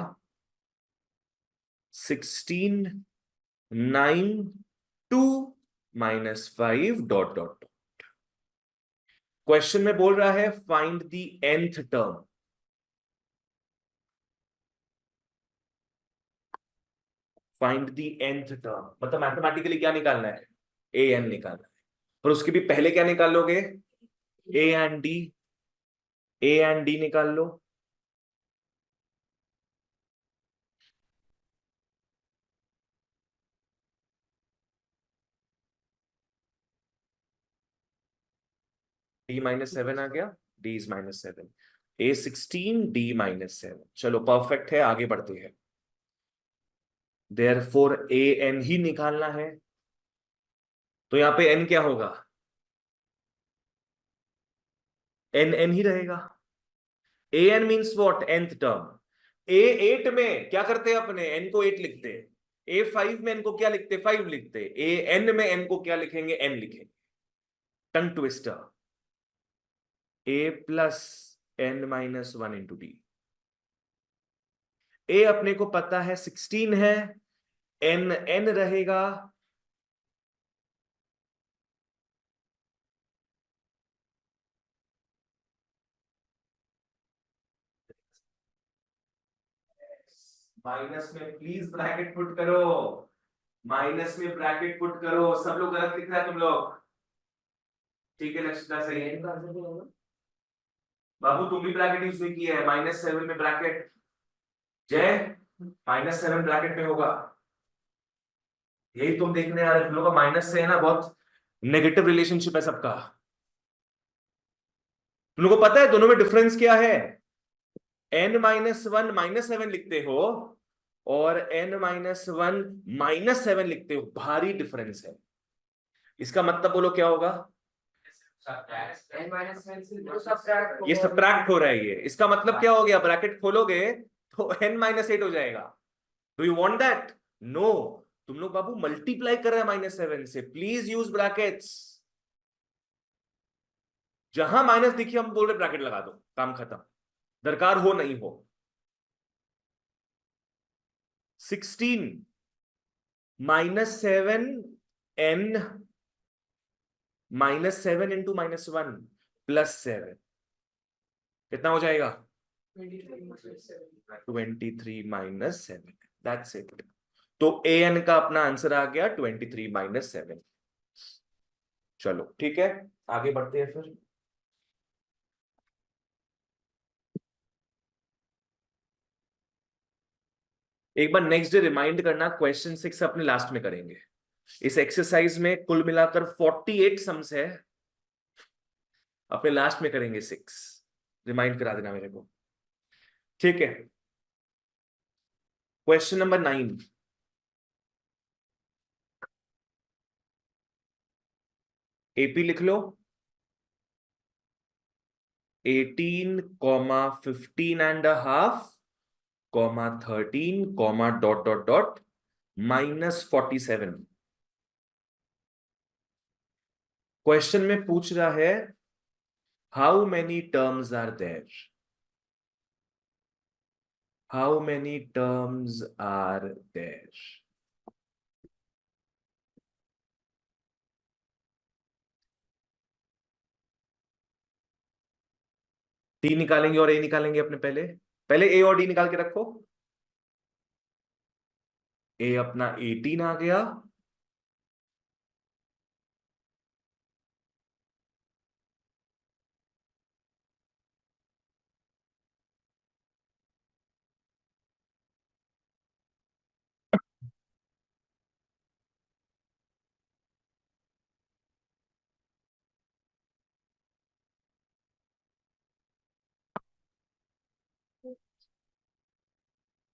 16 9 2 -5 डॉट डॉट। क्वेश्चन में बोल रहा है find the nth term. Find the nth term मतलब मैथमेटिकली क्या निकालना है, ए एन निकालना है। पर उसके भी पहले क्या निकाल लोगे, A and D. A and D निकाल लो। डी -7 आ गया, डी इज -7। A 16 D -7। चलो परफेक्ट है, आगे बढ़ते हैं। देयरफॉर ए एन ही निकालना है, तो यहां पे एन क्या होगा, एन एन ही रहेगा। A N means what, nth term. A 8 में क्या करते हैं अपने, एन को 8 लिखते हैं। ए 5 में एन को क्या लिखते, 5 लिखते हैं। ए एन में एन को क्या लिखेंगे, एन लिखेंगे। Tongue twister. A plus N -1 into D. A अपने को पता है 16 है, एन एन रहेगा, माइनस में प्लीज ब्रैकेट पुट करो, माइनस में ब्रैकेट पुट करो। सब लोग गलत लिख रहे हैं तुम लोग, ठीक है लक्षिता सही है। बाबू तुम भी ब्रैकेट यूज नहीं किया है, -7 में ब्रैकेट, जय -7 ब्रैकेट में होगा। यही तुम देखने आ रहे हो, तुम लोग का माइनस से है ना बहुत नेगेटिव रिलेशनशिप है सबका। तुम लोग को पता है दोनों में डिफरेंस क्या है, n -1 -7 लिखते हो और n -1 -7 लिखते हो, भारी डिफरेंस है। इसका मतलब बोलो क्या होगा, ये सब्ट्रैक्ट हो रहा है। ये इसका मतलब क्या हो गया, ब्रैकेट खोलोगे तो n-8 हो जाएगा। Do you want that, no. तुम लोग बाबू मल्टीप्लाई कर रहे हैं -7 से, प्लीज यूज ब्रैकेट्स। जहां माइनस दिखी हम बोल रहे ब्रैकेट लगा दो, काम खत्म, दरकार हो नहीं हो। 16 -7 n -7 इंटू -1 +7 कितना हो जाएगा, 23 -7। That's it. तो ए एन का अपना आंसर आ गया 23 -7। चलो ठीक है, आगे बढ़ते हैं फिर। एक बार नेक्स्ट डे रिमाइंड करना, क्वेश्चन 6 अपने लास्ट में करेंगे। इस एक्सरसाइज में कुल मिलाकर 48 सम्स है, अपने लास्ट में करेंगे 6। रिमाइंड करा देना मेरे को, ठीक है। क्वेश्चन नंबर 9, एपी लिख लो। 18, 15.5, 13, डॉट डॉट डॉट -47। क्वेश्चन में पूछ रहा है how many terms are there, how many terms are there. T निकालेंगे और ए निकालेंगे अपने, पहले पहले ए और डी निकाल के रखो। ए अपना 18 आ गया,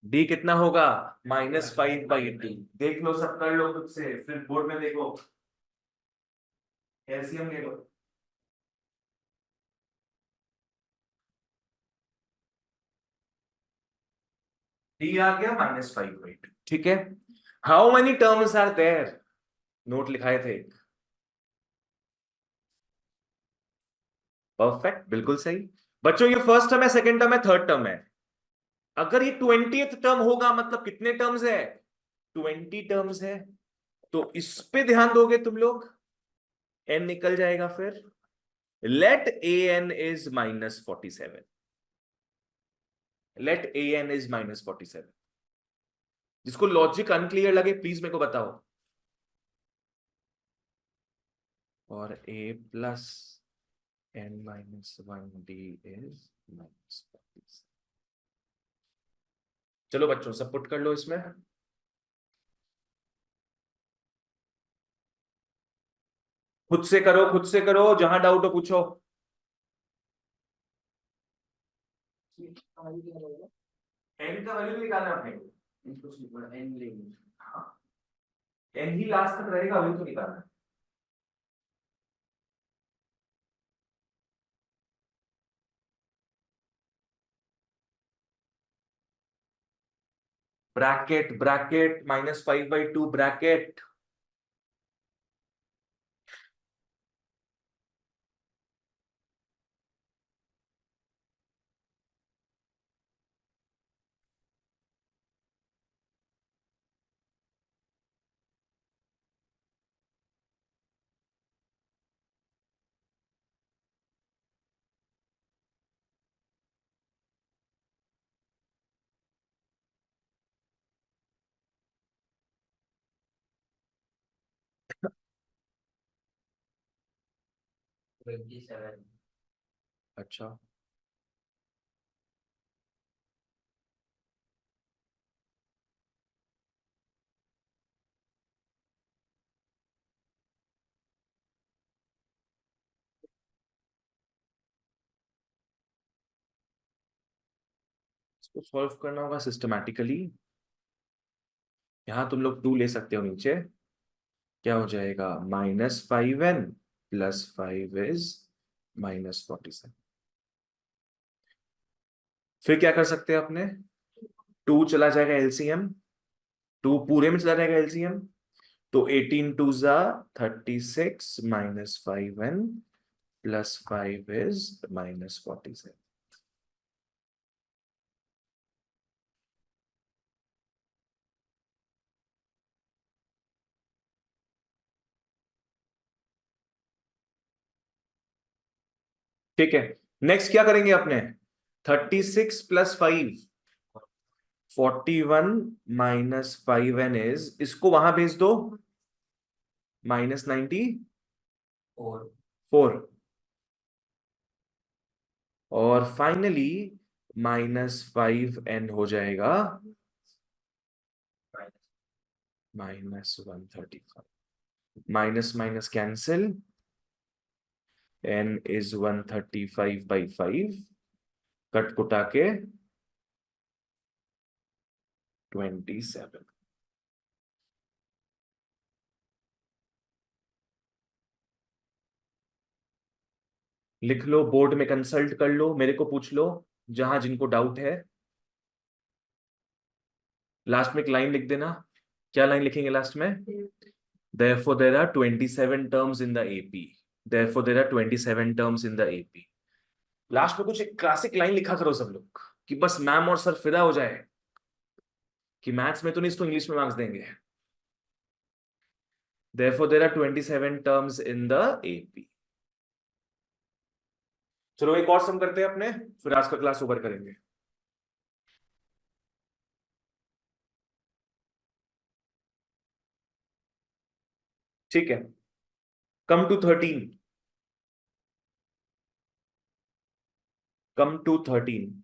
डी कितना होगा, -5/2। देख लो, सब कर लो खुद से, फिर बोर्ड में देखो, एलसीएम ले लो। डी आ गया -5/2, ठीक है। How many terms are there, note लिखाए थे। परफेक्ट, बिल्कुल सही। बच्चों ये फर्स्ट टर्म है, सेकंड टर्म है, थर्ड टर्म है, अगर ये 20th टर्म होगा मतलब कितने टर्म्स है? 20 टर्म्स है। तो इस पे ध्यान दोगे तुम लोग, n निकल जाएगा फिर। Let a N is -47। Let a N is -47। जिसको लॉजिक अनक्लियर लगे प्लीज मेरे को बताओ। और a प्लस n-1d इज -47। चलो बच्चों सब पुट कर लो इसमें। खुद से करो, खुद से करो, जहां डाउट हो पूछो। n का वैल्यू निकालना है अपने को। n लेंगे, हाँ n ही लास्ट तक रहेगा, वही तो निकालना है। Bracket bracket -5/2 bracket. अच्छा इसको सॉल्व करना होगा सिस्टमैटिकली। यहां तुम लोग 2 ले सकते हो नीचे। क्या हो जाएगा? -5n + 5 is -47। फिर क्या कर सकते हैं अपने? 2 चला जाएगा एलसीएम, 2 पूरे में चला जाएगा एलसीएम। तो 18 2 जा 36 -5n + 5 इज -47। ठीक है, नेक्स्ट क्या करेंगे अपने? 36 + 5 41 -5n इज, इसको वहां भेज दो -94। और फाइनली -5n हो जाएगा -135। Minus minus cancel, n is 135/5, cut कुटा के 27। लिख लो, बोर्ड में कंसल्ट कर लो, मेरे को पूछ लो जहां जिनको डाउट है। लास्ट में एक लाइन लिख देना। क्या लाइन लिखेंगे लास्ट में? Therefore there are 27 terms in the AP. Therefore there are 27 terms in the AP. Last में कुछ एक क्लासिक लाइन लिखा करो सब लोग, कि बस मैम और सर फिदा हो जाए कि मैथ्स में तो नहीं तो इंग्लिश में मार्क्स देंगे। Therefore there are 27 terms in the AP. चलो एक और सम करते हैं अपने, फिर आज का क्लास ओवर करेंगे। ठीक है, come to 13। Come to 13।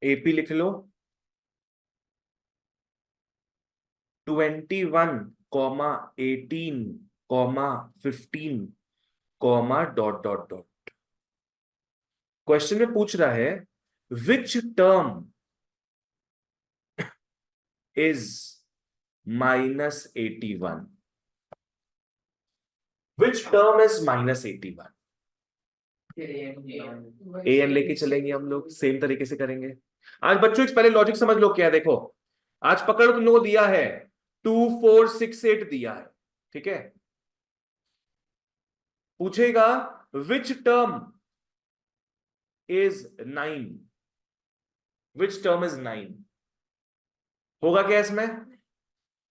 AP लिख लो। 21, 18, 15, डॉट डॉट डॉट। क्वेश्चन में पूछ रहा है which term is -81। Which term is -81? A n लेके चलेंगे हम लोग, सेम तरीके से करेंगे। आज बच्चों पहले लॉजिक समझ लो क्या है। देखो आज पकड़ तुम लोगों को दिया है 2468 दिया है, ठीक है। पूछेगा विच term is 9, which term is 9? होगा क्या इसमें?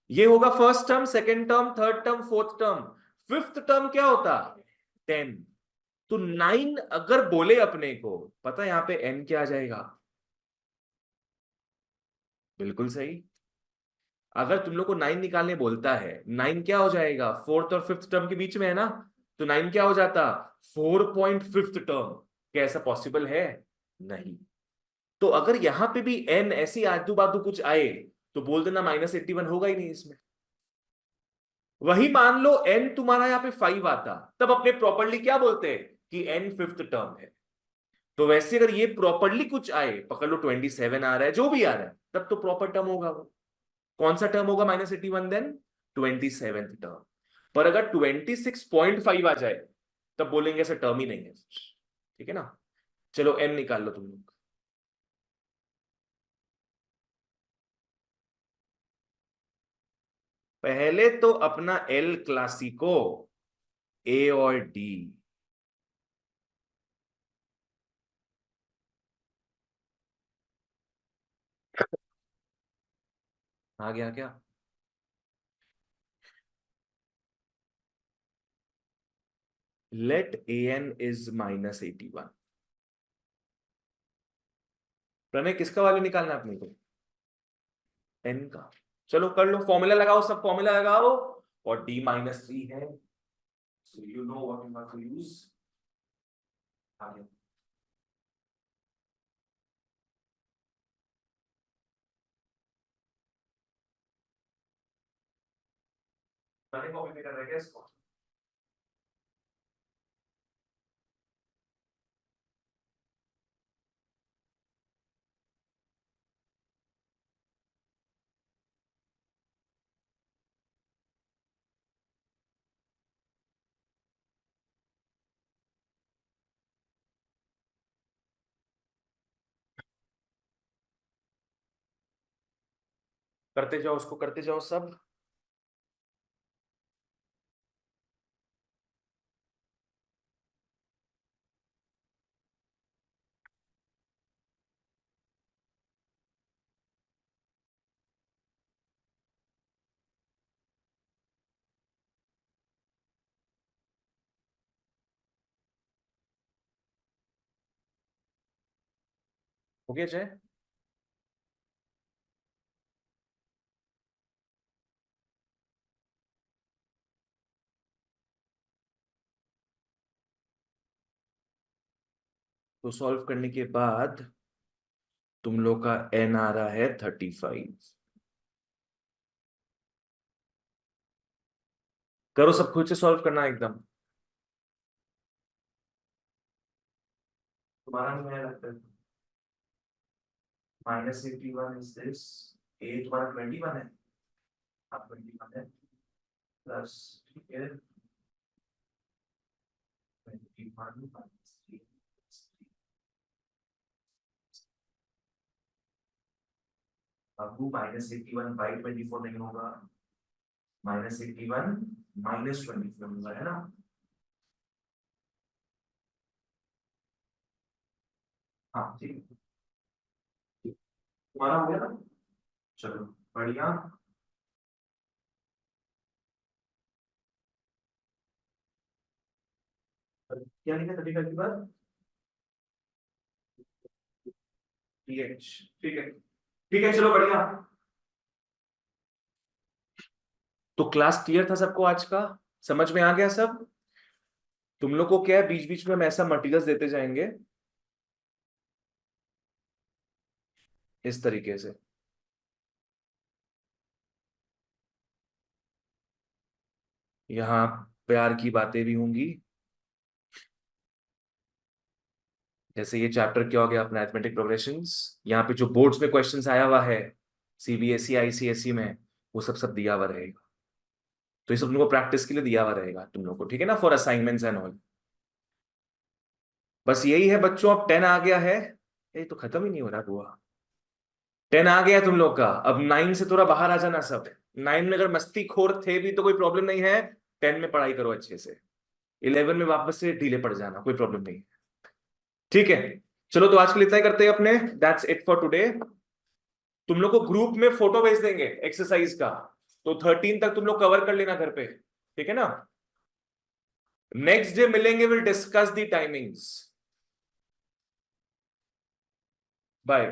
ये होगा first term, second term, third term, fourth term. Fifth term क्या होता? 10। तो 9 अगर बोले अपने को, पता है यहां पे n क्या आ जाएगा? बिल्कुल सही। अगर तुम लोग को 9 निकालने बोलता है, 9 क्या हो जाएगा? फोर्थ और फिफ्थ टर्म के बीच में है ना, तो 9 क्या हो जाता? 4.5th term. क्या ऐसा पॉसिबल है? नहीं। तो अगर यहां पे भी n ऐसी आजू बाजू कुछ आए, तो बोल देना -81 होगा ही नहीं इसमें। वही मान लो n तुम्हारा यहाँ पे 5 आता, तब अपने प्रॉपरली क्या बोलते हैं कि n फिफ्थ टर्म है। तो वैसे अगर ये प्रॉपरली कुछ आए, पकड़ लो 27 आ रहा है, जो भी आ रहा है, तब तो प्रॉपर टर्म होगा वो। कौन सा टर्म होगा -81? देन 27th टर्म। पर अगर 26.5 आ जाए, तब बोलेंगे ऐसा टर्म ही नहीं है। ठीक है ना? चलो n निकाल लो तुम लोग। पहले तो अपना एल क्लासिको, ए और डी। आ गया क्या? Let a N is -81। Pranay किसका वैल्यू निकालना है अपने को? एन का। चलो कर लो, फॉर्मूला लगाओ, सब फॉर्मूला लगाओ। और d -3 है, so you know what you have to use। आगे प्रणय कॉपी में कर रहे हैं क्या इसको? करते जाओ उसको, करते जाओ सब। हो गया जय? तो सॉल्व करने के बाद तुम लोग का n आ रहा है 35। करो सब खुद से सॉल्व करना एकदम। तुम्हारा नहीं आया लगता है। -81 इज दिस। ए तुम्हारा 21 है। हाँ 21 है। प्लस, ठीक है, 21 -3। अब -81/24 नहीं होगा, -81 -24 होगा, है ना? हाँ ठीक है, तुम्हारा हो गया ना? चलो बढ़िया। क्या लिखा तरीका की बात? pH। ठीक है, ठीक है, चलो बढ़िया। तो क्लास क्लियर था सबको आज का? समझ में आ गया सब? तुम लोग को क्या है, बीच बीच में हम ऐसा मटेरियल्स देते जाएंगे इस तरीके से। यहाँ प्यार की बातें भी होंगी, जैसे ये चैप्टर क्या हो गया अपना अरिथमेटिक प्रोग्रेशंस। यहाँ पे जो बोर्ड्स में क्वेश्चंस आया हुआ है, सीबीएसई आईसीएसई में, वो सब सब दिया हुआ रहेगा। तो ये सब तुमको प्रैक्टिस के लिए दिया हुआ रहेगा तुम लोग को, ठीक है ना, फॉर असाइनमेंट्स एंड ऑल। बस यही है बच्चों, अब 10 आ गया है। ये तो खत्म ही नहीं हो रहा बुआ। 10 आ गया तुम लोग का, अब 9 से थोड़ा बाहर आ जाना सब। 9 में अगर मस्ती खोर थे भी तो कोई प्रॉब्लम नहीं है, 10 में पढ़ाई करो अच्छे से। 11 में वापस से ढीले पड़ जाना, कोई प्रॉब्लम नहीं है। ठीक है, चलो तो आज के लिए इतना ही करते हैं अपने, दैट्स इट फॉर टुडे। तुम लोग को ग्रुप में फोटो भेज देंगे एक्सरसाइज का, तो 13 तक तुम लोग कवर कर लेना घर पे, ठीक है ना? नेक्स्ट डे मिलेंगे, will discuss the timings. Bye.